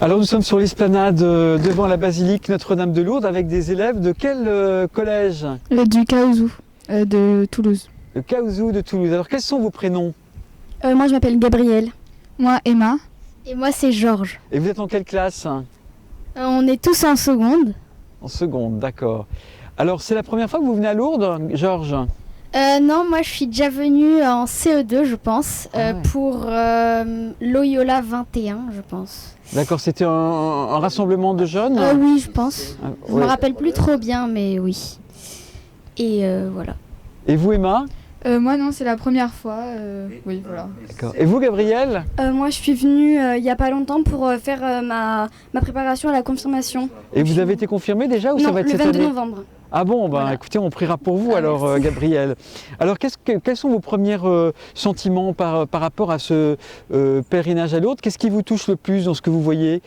Alors nous sommes sur l'esplanade devant la basilique Notre-Dame de Lourdes avec des élèves de quel collège? Du Caousou de Toulouse. Le Caousou de Toulouse. Alors quels sont vos prénoms? Moi je m'appelle Gabrielle. Moi, Emma. Et moi c'est Georges. Et vous êtes en quelle classe? On est tous en seconde. En seconde, d'accord. Alors c'est la première fois que vous venez à Lourdes, Georges? Non, moi je suis déjà venue en CE2 je pense, ouais. pour Loyola 21 je pense. D'accord, c'était un rassemblement de jeunes? Oui je pense. Je ouais. me rappelle plus trop bien mais oui. Et voilà. Et vous Emma? Moi non, c'est la première fois. Oui, voilà. D'accord. Et vous Gabrielle? Moi je suis venue il n'y a pas longtemps pour faire ma préparation à la confirmation. Et vous avez été confirmée déjà ou Non, ça va être le cette 22 année? novembre. Ah bon, bah, Voilà. écoutez, on priera pour vous alors Gabrielle. Alors quels sont vos premiers sentiments par rapport à ce pèlerinage à Lourdes? Qu'est-ce qui vous touche le plus dans ce que vous voyez?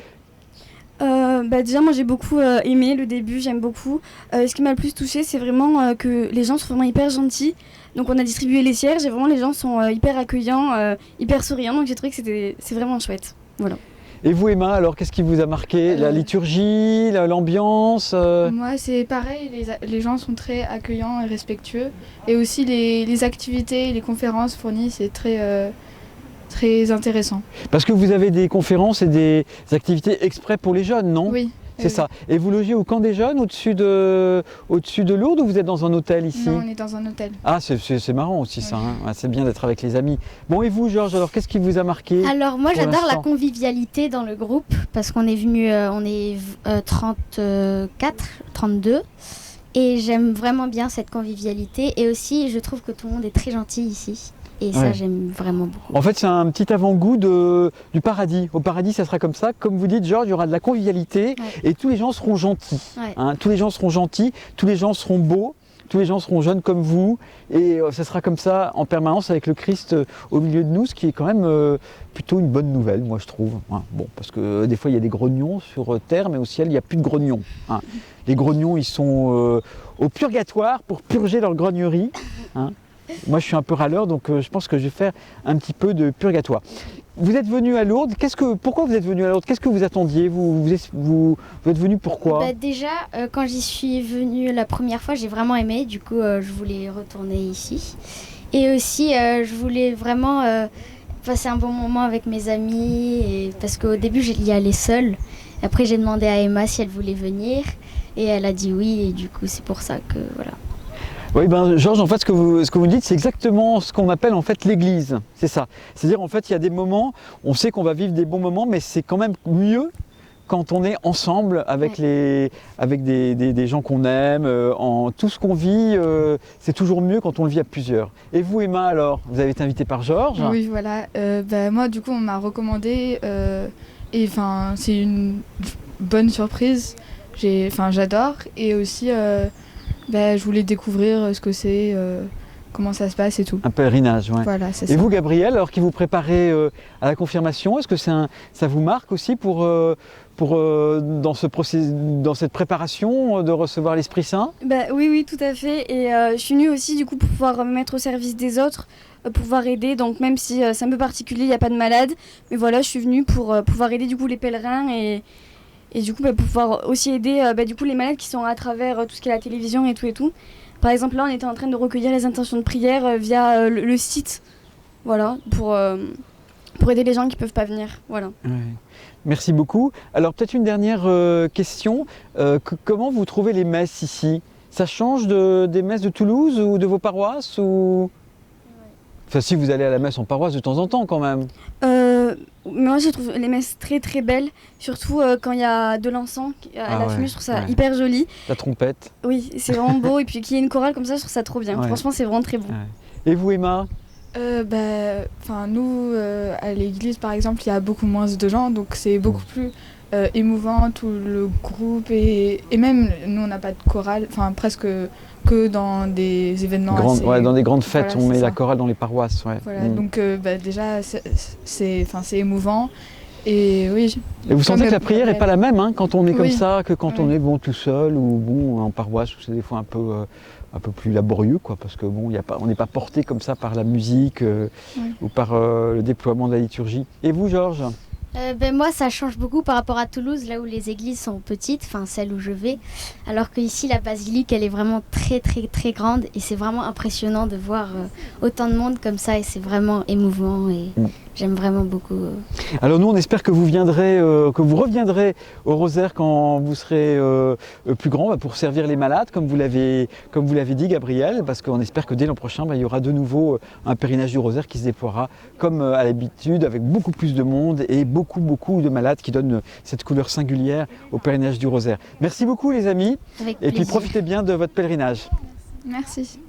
Déjà moi j'ai beaucoup aimé le début, j'aime beaucoup. Ce qui m'a le plus touchée c'est vraiment que les gens sont vraiment hyper gentils. Donc on a distribué les cierges et vraiment les gens sont hyper accueillants, hyper souriants. Donc j'ai trouvé que c'est vraiment chouette. Voilà. Et vous Emma, alors qu'est-ce qui vous a marqué? La liturgie, l'ambiance Moi, c'est pareil, les gens sont très accueillants et respectueux. Et aussi les activités, les conférences fournies, c'est très intéressant. Parce que vous avez des conférences et des activités exprès pour les jeunes, non? Oui. C'est ça. Et vous logez au camp des jeunes, au-dessus de Lourdes, ou vous êtes dans un hôtel ici? Non, on est dans un hôtel. Ah, c'est marrant aussi ça, hein. Ah, c'est bien d'être avec les amis. Bon, et vous Georges, alors qu'est-ce qui vous a marqué? Alors moi pour j'adore la l'instant convivialité dans le groupe parce qu'on est venu, on est 34, 32 et j'aime vraiment bien cette convivialité et aussi je trouve que tout le monde est très gentil ici et ça Ouais. j'aime vraiment beaucoup. En fait, c'est un petit avant-goût du paradis. Au paradis, ça sera comme ça. Comme vous dites, Georges, il y aura de la convivialité et tous les gens seront gentils. Ouais. Hein. Tous les gens seront gentils, tous les gens seront beaux, tous les gens seront jeunes comme vous. Et ça sera comme ça en permanence avec le Christ au milieu de nous, ce qui est quand même plutôt une bonne nouvelle, moi je trouve. Hein. Bon, parce que des fois, il y a des grognons sur terre, mais au ciel, il n'y a plus de grognons. Hein. Les grognons, ils sont au purgatoire pour purger leur grognerie. Hein. Moi, je suis un peu râleur, donc je pense que je vais faire un petit peu de purgatoire. Vous êtes venu à Lourdes. Pourquoi vous êtes venu à Lourdes? Qu'est-ce que vous attendiez? Vous êtes venu pourquoi? Déjà, quand j'y suis venue la première fois, j'ai vraiment aimé. Du coup, je voulais retourner ici. Et aussi, je voulais vraiment passer un bon moment avec mes amis. Parce qu'au début, j'y allais seule. Après, j'ai demandé à Emma si elle voulait venir. Et elle a dit oui. Et du coup, c'est pour ça que voilà. Oui, ben Georges, en fait, ce que vous dites, c'est exactement ce qu'on appelle en fait l'Église. C'est ça. C'est-à-dire, en fait, il y a des moments, on sait qu'on va vivre des bons moments, mais c'est quand même mieux quand on est ensemble avec des gens qu'on aime. Tout ce qu'on vit, c'est toujours mieux quand on le vit à plusieurs. Et vous, Emma, alors, vous avez été invitée par Georges? Oui, voilà. Moi, du coup, on m'a recommandé. Et enfin, c'est une bonne surprise. J'adore. Et aussi, je voulais découvrir ce que c'est, comment ça se passe et tout. Un pèlerinage, ouais. Voilà, c'est Et ça. vous, Gabrielle, alors qui vous préparez à la confirmation, est-ce que ça vous marque aussi dans cette préparation de recevoir l'Esprit Saint? Oui, tout à fait. Et je suis venue aussi du coup pour pouvoir me mettre au service des autres, pouvoir aider. Donc même si c'est un peu particulier, il n'y a pas de malade. Mais voilà, je suis venue pour pouvoir aider du coup les pèlerins et du coup pour pouvoir aussi aider du coup les malades qui sont à travers tout ce qui est la télévision et tout. Par exemple là on était en train de recueillir les intentions de prière via le site, voilà, pour aider les gens qui ne peuvent pas venir, voilà. Ouais. Merci beaucoup. Alors peut-être une dernière question, comment vous trouvez les messes ici? Ça change des messes de Toulouse ou de vos paroisses ou... Enfin si vous allez à la messe en paroisse de temps en temps quand même. Mais moi je trouve les messes très très belles, surtout quand il y a de l'encens à la fumée, je trouve ça hyper joli. La trompette. Oui, c'est vraiment beau et puis qu'il y ait une chorale comme ça, je trouve ça trop bien. Ouais. Franchement c'est vraiment très beau. Ouais. Et vous Emma? Nous, à l'église par exemple, il y a beaucoup moins de gens, donc c'est beaucoup plus émouvant, tout le groupe et même nous on n'a pas de chorale, presque que dans des événements dans des grandes fêtes, voilà, on met ça. la chorale dans les paroisses. Ouais. Voilà, donc déjà c'est émouvant et oui. Et vous sentez que la prière n'est pas la même quand on est comme ça que quand on est tout seul ou en paroisse où c'est des fois un peu plus laborieux parce que on n'est pas porté comme ça par la musique ou par le déploiement de la liturgie. Et vous Georges? Moi, ça change beaucoup par rapport à Toulouse, là où les églises sont petites, enfin celle où je vais. Alors qu'ici, la basilique, elle est vraiment très, très, très grande. Et c'est vraiment impressionnant de voir autant de monde comme ça. Et c'est vraiment émouvant. Et j'aime vraiment beaucoup. Alors nous, on espère que vous reviendrez au Rosaire quand vous serez plus grand pour servir les malades, comme vous l'avez dit, Gabriel, parce qu'on espère que dès l'an prochain, il y aura de nouveau un pèlerinage du Rosaire qui se déploiera comme à l'habitude, avec beaucoup plus de monde et beaucoup de malades qui donnent cette couleur singulière au pèlerinage du Rosaire. Merci beaucoup les amis, Avec et puis plaisir. profitez bien de votre pèlerinage. Merci.